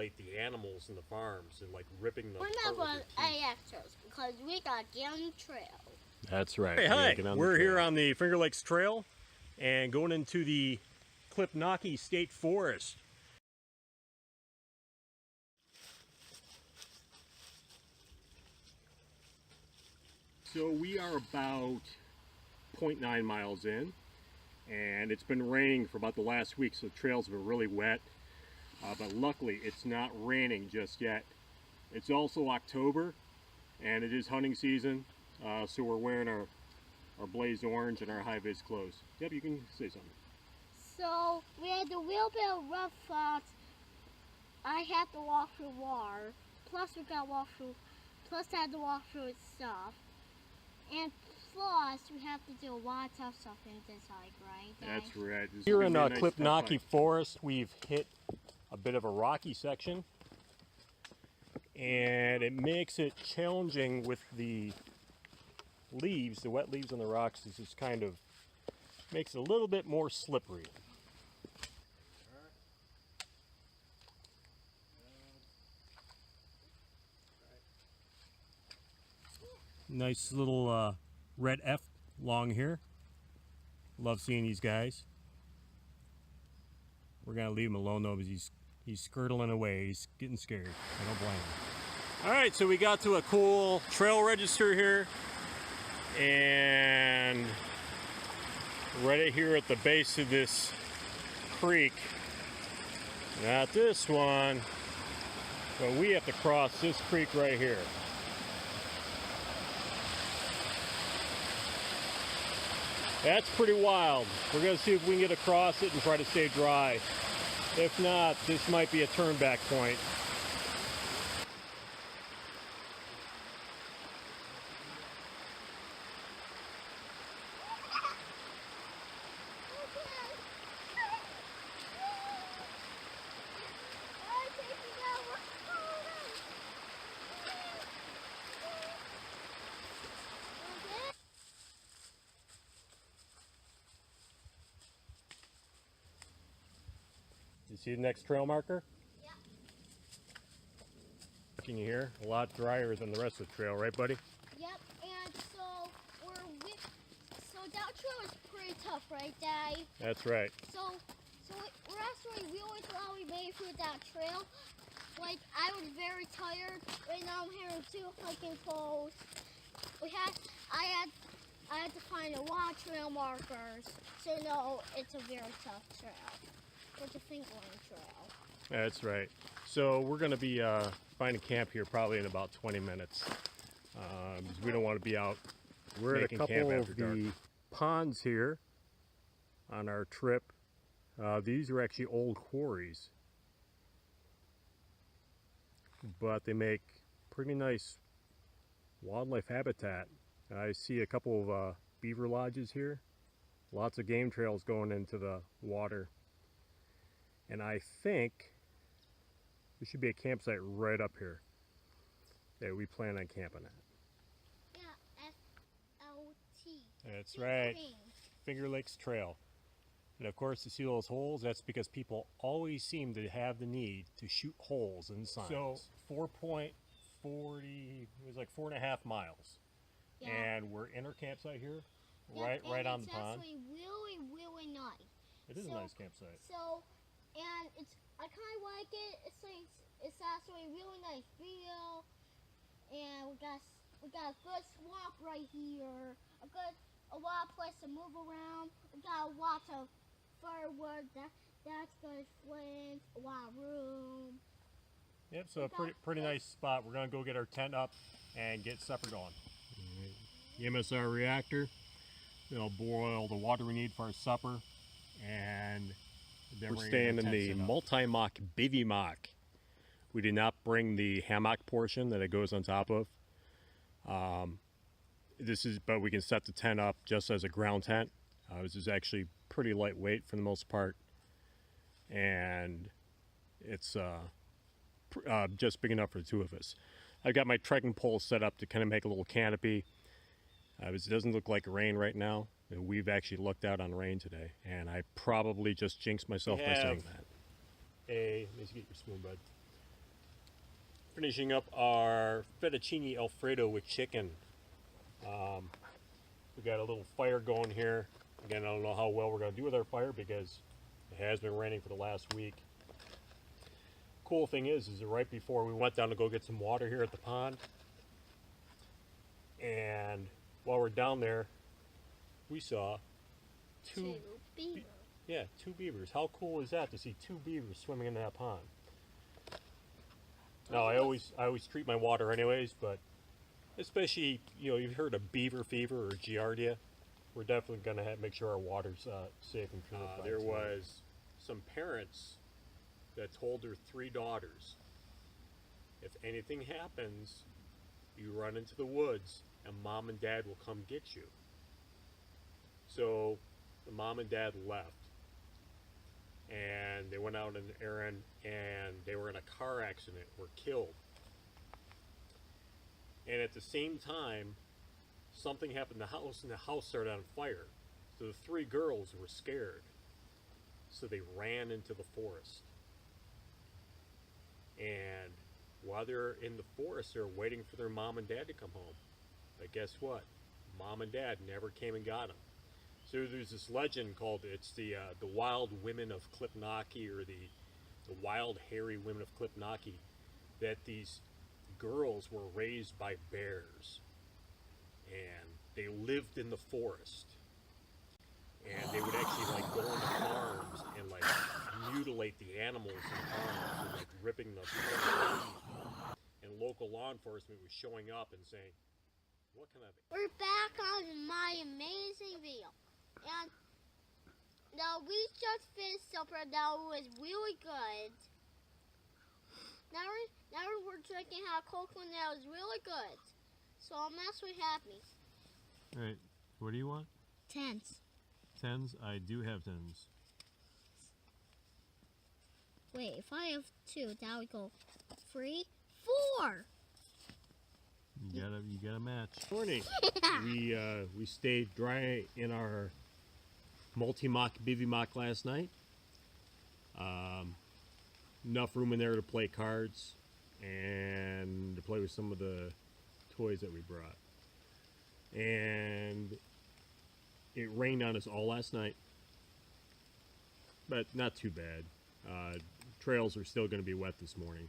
isolate the animals in the farms and like ripping the. We're not going AXs because we got get on the trail. That's right. Hey, hi. We're here on the Finger Lakes Trail and going into the Klipnocky State Forest. So we are about 0.9 miles in, and it's been raining for about the last week, so the trails have been really wet. But luckily it's not raining just yet. It's also October and it is hunting season, so we're wearing our blaze orange and our high-vis clothes. Yep, you can say something. So we had a little bit of rough spots. I had to walk through water, plus we got to walk through, plus I had to walk through stuff, and plus we have to do a lot of tough stuff in this hike, right? That's right. Here in Klipnocky Forest, we've hit a bit of a rocky section, and it makes it challenging with the leaves, the wet leaves on the rocks. This is kind of makes it a little bit more slippery. Nice little red F long here. Love seeing these guys. We're gonna leave him alone though, because he's skirtling away. He's getting scared. I don't blame him. All right, so we got to a cool trail register here, and right here at the base of this creek, not this one, but we have to cross this creek right here. That's pretty wild. We're going to see if we can get across it and try to stay dry. If not, this might be a turn back point. You see the next trail marker? Yeah. Looking here, a lot drier than the rest of the trail, right, buddy? Yep. And so that trail is pretty tough, right, Dad? That's right. So we're actually really glad we made it through that trail. Like, I was very tired. Right now I'm hearing 2 hiking poles. I had to find a lot of trail markers. So no, it's a very tough trail. It's a fingerling trail. That's right. So we're going to be finding camp here probably in about 20 minutes. Because we don't want to be out. We're at a couple of the ponds here on our trip. These are actually old quarries, but they make pretty nice wildlife habitat. I see a couple of beaver lodges here. Lots of game trails going into the water. And I think there should be a campsite right up here that we plan on camping at. Yeah, FLT. That's right. Finger Lakes Trail. And of course, you see those holes? That's because people always seem to have the need to shoot holes in signs. So 4.40, it was like 4.5 miles. Yeah. And we're in our campsite here, right on the pond. It's actually really, really nice. It is a nice campsite. And I kind of like it. It's actually a really nice view, and we got a good swamp right here. A lot of place to move around. We got lots of firewood. That's good. Flames. A lot of room. Yep. So a pretty nice spot. We're gonna go get our tent up and get supper going. Right. The MSR reactor. It'll boil the water we need for our supper, and then we're staying in the multimok bivymok. We did not bring the hammock portion that it goes on top of. But we can set the tent up just as a ground tent. This is actually pretty lightweight for the most part, and it's just big enough for the 2 of us. I've got my trekking pole set up to kind of make a little canopy. It doesn't look like rain right now. We've actually looked out on rain today, and I probably just jinxed myself by saying that. Let me get your spoon, bud. Finishing up our fettuccine alfredo with chicken. We got a little fire going here. Again, I don't know how well we're going to do with our fire because it has been raining for the last week. Cool thing is that right before we went down to go get some water here at the pond, and while we're down there, we saw two beavers. Yeah, two beavers. How cool is that to see two beavers swimming in that pond? Now I always treat my water anyways, but especially, you know, you've heard of beaver fever or giardia. We're definitely going to make sure our water's safe and purified. There was some parents that told their 3 daughters, if anything happens, you run into the woods and mom and dad will come get you. So the mom and dad left and they went out on an errand and they were in a car accident, were killed. And at the same time, something happened in the house and the house started on fire. So the 3 girls were scared. So they ran into the forest. And while they're in the forest, they're waiting for their mom and dad to come home. But guess what? Mom and dad never came and got them. So there's this legend called, it's the wild women of Klipnocky, or the wild hairy women of Klipnocky, that these girls were raised by bears. And they lived in the forest. And they would actually like go into farms and like mutilate the animals in farms and like ripping the fur. And local law enforcement was showing up and saying, what kind of... We're back on my amazing video. And now we just finished supper. Now it was really good. Now we're drinking hot cocoa and that was really good. So I'm actually happy. Alright, what do you want? 10s. 10s? I do have 10s. Wait, if I have 2, that would go 3, 4. You gotta match. Morning. We stayed dry in our multimok bivymok last night. Enough room in there to play cards and to play with some of the toys that we brought. And it rained on us all last night, but not too bad. Trails are still going to be wet this morning.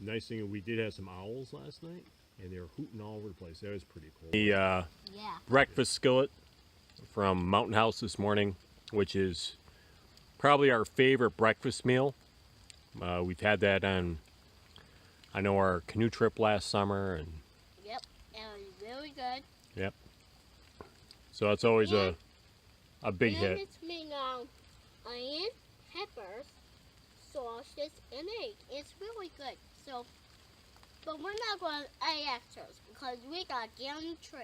Nice thing is we did have some owls last night, and they were hooting all over the place. That was pretty cool. The breakfast skillet from Mountain House this morning, which is probably our favorite breakfast meal. We've had that on, I know, our canoe trip last summer, and yep, and it was really good. Yep. So it's always a big hit. It's made onion, peppers, sausage, and egg. It's really good. So, but we're not going to add extras because we got to get on the trail.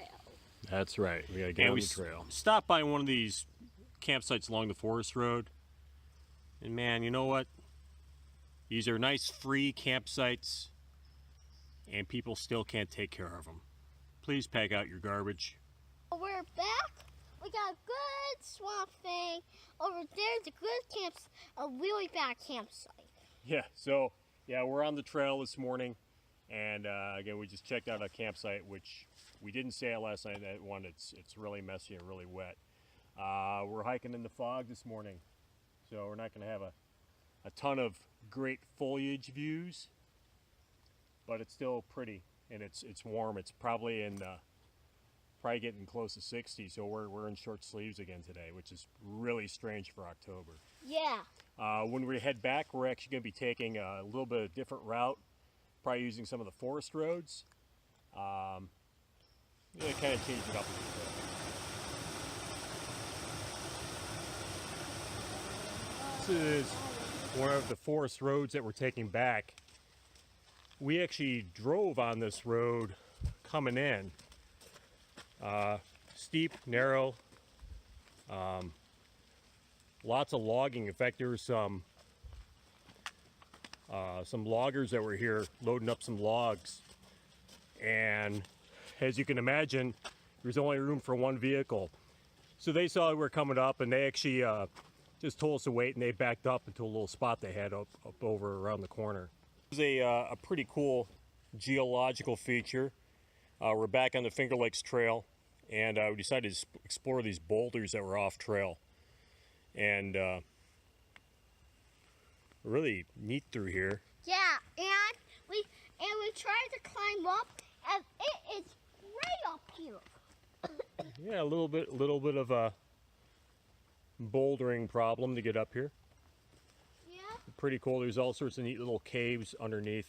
That's right. We got to get on the trail. Stop by one of these campsites along the forest road, and man, you know what? These are nice free campsites, and people still can't take care of them. Please pack out your garbage. We're back. We got a good swamp thing. Over there's a good a really bad campsite. Yeah, so, yeah, we're on the trail this morning, and again, we just checked out a campsite, which we didn't say it last night. That one, it's really messy and really wet. We're hiking in the fog this morning, so we're not going to have a ton of great foliage views, but it's still pretty, and it's warm. It's probably probably getting close to 60, so we're in short sleeves again today, which is really strange for October. Yeah. When we head back, we're actually going to be taking a little bit of different route, probably using some of the forest roads. Kind of change it up a little bit. This is one of the forest roads that we're taking back. We actually drove on this road coming in. Steep, narrow, lots of logging. In fact, there were some loggers that were here loading up some logs, and as you can imagine, there's only room for one vehicle. So they saw we were coming up, and they actually just told us to wait, and they backed up into a little spot they had up over around the corner. This is a pretty cool geological feature. We're back on the Finger Lakes Trail, and we decided to explore these boulders that were off trail. And really neat through here. Yeah, and we tried to climb up, and it is right up here. Yeah, a little bit of a bouldering problem to get up here. Yeah. Pretty cool. There's all sorts of neat little caves underneath.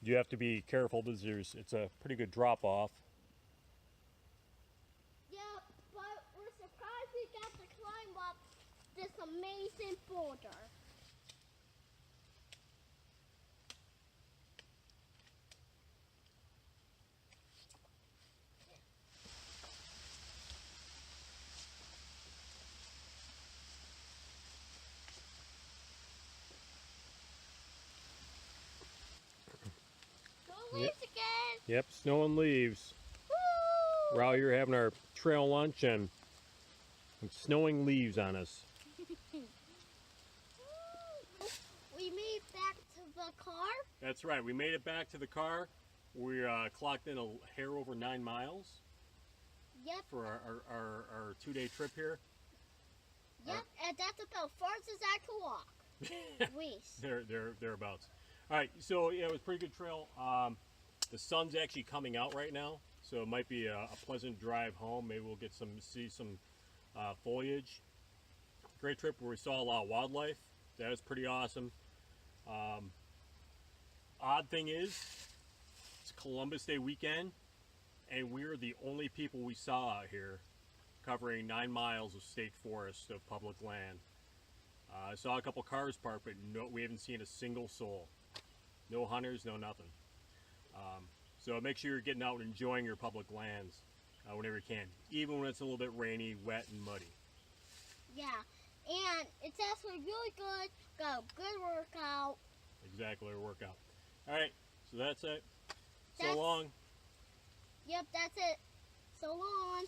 You have to be careful because it's a pretty good drop off. Yeah, but we're surprised we got to climb up this amazing boulder. Leaves again. Yep, snow and leaves. Woo! We're out here having our trail lunch and snowing leaves on us. We made it back to the car. That's right, we made it back to the car. We clocked in a hair over 9 miles. Yep. For our 2-day trip here. Yep, and that's about far as I can walk. Thereabouts. All right, so yeah, it was a pretty good trail. The sun's actually coming out right now, so it might be a pleasant drive home. Maybe we'll get see some foliage. Great trip where we saw a lot of wildlife. That was pretty awesome. Odd thing is, it's Columbus Day weekend, and we're the only people we saw out here covering 9 miles of state forest of public land. I saw a couple cars parked, but no, we haven't seen a single soul. No hunters, no nothing. So make sure you're getting out and enjoying your public lands whenever you can, even when it's a little bit rainy, wet, and muddy. Yeah, and it's actually really good. Got a good workout. Exactly, a workout. All right, so that's it. So long. Yep, that's it. So long.